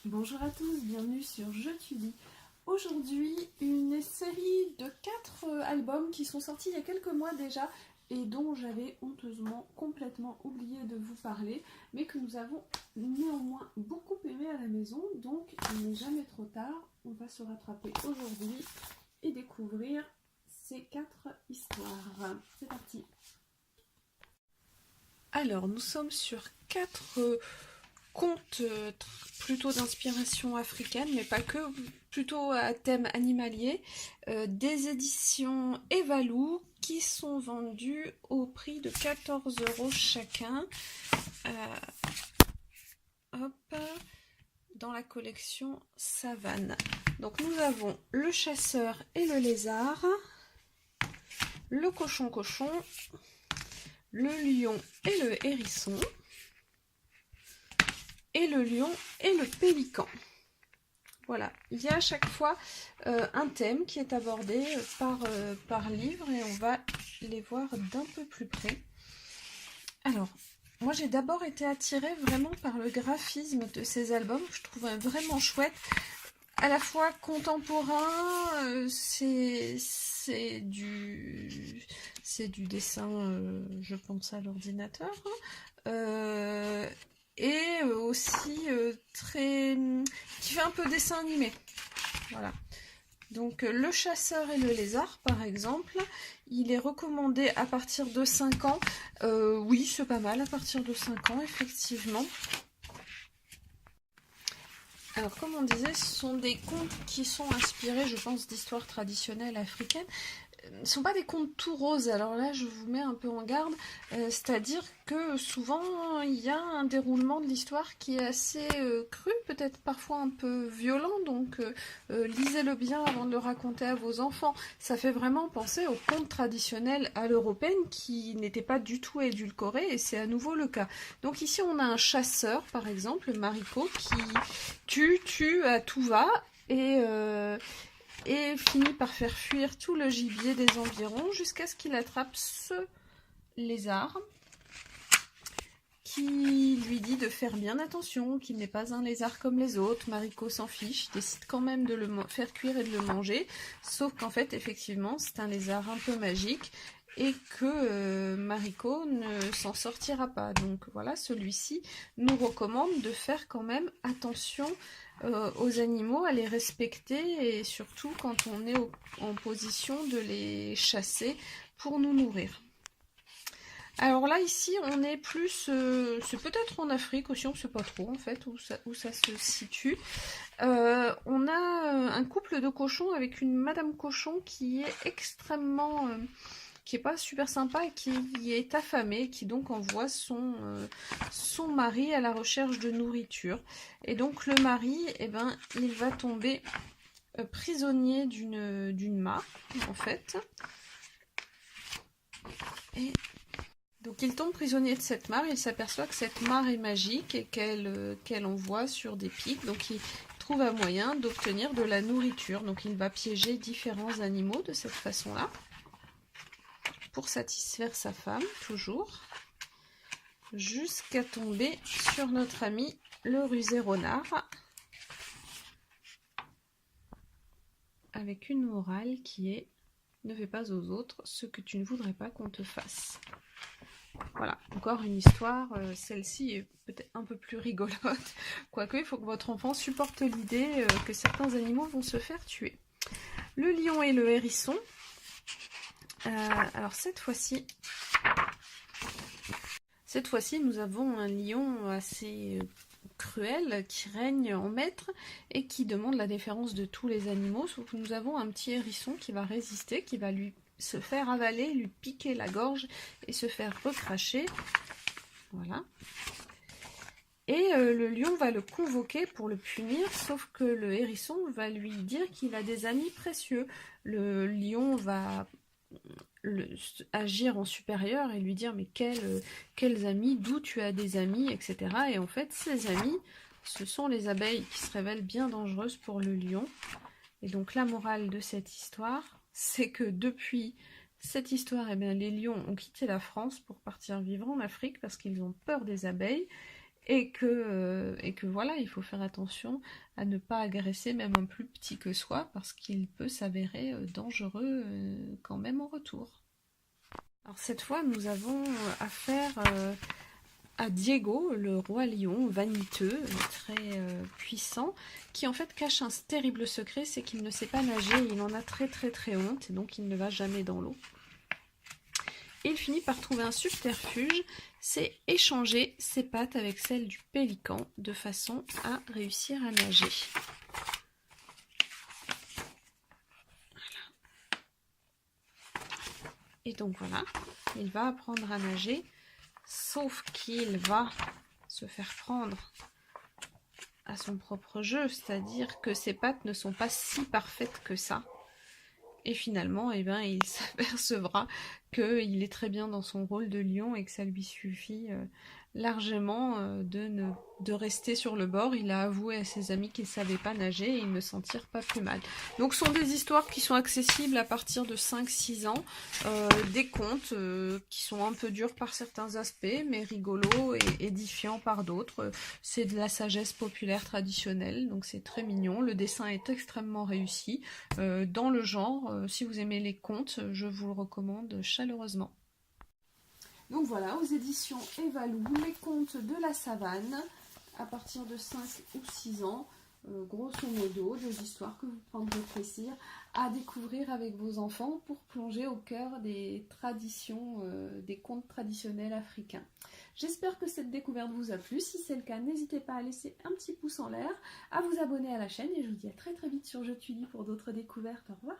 Bonjour à tous, bienvenue sur Je Tulie. Aujourd'hui, une série de 4 albums qui sont sortis il y a quelques mois déjà et dont j'avais honteusement complètement oublié de vous parler, mais que nous avons néanmoins beaucoup aimé à la maison, donc il n'est jamais trop tard. On va se rattraper aujourd'hui et découvrir ces 4 histoires. C'est parti. Alors, nous sommes sur 4 contes plutôt d'inspiration africaine, mais pas que, plutôt à thème animalier, des éditions Evalou qui sont vendus au prix de 14 € chacun. Hop, dans la collection Savane. Donc nous avons le chasseur et le lézard, le cochon, le lion et le hérisson, et le lion et le pélican. Voilà, il y a à chaque fois un thème qui est abordé par livre et on va les voir d'un peu plus près. Alors, moi j'ai d'abord été attirée vraiment par le graphisme de ces albums, que je trouvais vraiment chouette. À la fois contemporain, c'est du dessin, je pense à l'ordinateur, et aussi qui fait un peu dessin animé. Voilà. Donc le chasseur et le lézard, par exemple, il est recommandé à partir de 5 ans. Oui, c'est pas mal à partir de 5 ans, effectivement. Alors, comme on disait, ce sont des contes qui sont inspirés, je pense, d'histoires traditionnelles africaines. Ce ne sont pas des contes tout roses, alors là je vous mets un peu en garde, c'est-à-dire que souvent il y a un déroulement de l'histoire qui est assez cru, peut-être parfois un peu violent, donc lisez-le bien avant de le raconter à vos enfants. Ça fait vraiment penser aux contes traditionnels à l'européenne qui n'étaient pas du tout édulcorés, et c'est à nouveau le cas. Donc ici on a un chasseur, par exemple, Mariko, qui tue à tout va, et finit par faire fuir tout le gibier des environs jusqu'à ce qu'il attrape ce lézard qui lui dit de faire bien attention, qu'il n'est pas un lézard comme les autres. Mariko s'en fiche, décide quand même de le faire cuire et de le manger, sauf qu'en fait, effectivement, c'est un lézard un peu magique et que Mariko ne s'en sortira pas. Donc voilà, celui-ci nous recommande de faire quand même attention aux animaux, à les respecter, et surtout quand on est en position de les chasser pour nous nourrir. Alors là, ici, on est plus... c'est peut-être en Afrique aussi, on ne sait pas trop en fait où ça se situe. On a un couple de cochons avec une madame cochon qui est extrêmement... qui est pas super sympa et qui est affamée, qui donc envoie son mari à la recherche de nourriture. Et donc le mari, eh ben, il va tomber prisonnier d'une mare, en fait. Et donc il tombe prisonnier de cette mare, il s'aperçoit que cette mare est magique et qu'elle envoie sur des pics, donc il trouve un moyen d'obtenir de la nourriture. Donc il va piéger différents animaux de cette façon-là, pour satisfaire sa femme, toujours, jusqu'à tomber sur notre ami le rusé renard, avec une morale qui est « Ne fais pas aux autres ce que tu ne voudrais pas qu'on te fasse ». Voilà, encore une histoire, celle-ci est peut-être un peu plus rigolote, quoique il faut que votre enfant supporte l'idée que certains animaux vont se faire tuer. Le lion et le hérisson. Alors cette fois-ci, nous avons un lion assez cruel qui règne en maître et qui demande la déférence de tous les animaux, sauf que nous avons un petit hérisson qui va résister, qui va lui se faire avaler, lui piquer la gorge et se faire recracher. Voilà. Et le lion va le convoquer pour le punir, sauf que le hérisson va lui dire qu'il a des amis précieux. Le lion va agir en supérieur et lui dire « mais quels amis, d'où tu as des amis, etc. » Et en fait, ces amis, ce sont les abeilles qui se révèlent bien dangereuses pour le lion. Et donc la morale de cette histoire, c'est que depuis cette histoire, eh bien, les lions ont quitté la France pour partir vivre en Afrique parce qu'ils ont peur des abeilles. et que voilà, il faut faire attention à ne pas agresser même un plus petit que soi, parce qu'il peut s'avérer dangereux quand même en retour. Alors cette fois, nous avons affaire à Diego, le roi lion, vaniteux, très puissant, qui en fait cache un terrible secret, c'est qu'il ne sait pas nager, il en a très très très honte, et donc il ne va jamais dans l'eau. Et il finit par trouver un subterfuge, c'est échanger ses pattes avec celles du pélican, de façon à réussir à nager. Et donc voilà, il va apprendre à nager, sauf qu'il va se faire prendre à son propre jeu, c'est-à-dire que ses pattes ne sont pas si parfaites que ça. Et finalement, eh ben, il s'apercevra qu'il est très bien dans son rôle de lion et que ça lui suffit largement de rester sur le bord. Il a avoué à ses amis qu'il ne savait pas nager et ils ne s'en tirent pas plus mal. Donc ce sont des histoires qui sont accessibles à partir de 5-6 ans, des contes qui sont un peu durs par certains aspects, mais rigolos et édifiants par d'autres. C'est de la sagesse populaire traditionnelle, donc c'est très mignon. Le dessin est extrêmement réussi. Dans le genre, si vous aimez les contes, je vous le recommande chaleureusement. Donc voilà, aux éditions Evalou, les contes de la savane, à partir de 5 ou 6 ans, grosso modo, des histoires que vous prendrez plaisir à découvrir avec vos enfants pour plonger au cœur des traditions, des contes traditionnels africains. J'espère que cette découverte vous a plu. Si c'est le cas, n'hésitez pas à laisser un petit pouce en l'air, à vous abonner à la chaîne et je vous dis à très très vite sur Je Tulie pour d'autres découvertes. Au revoir.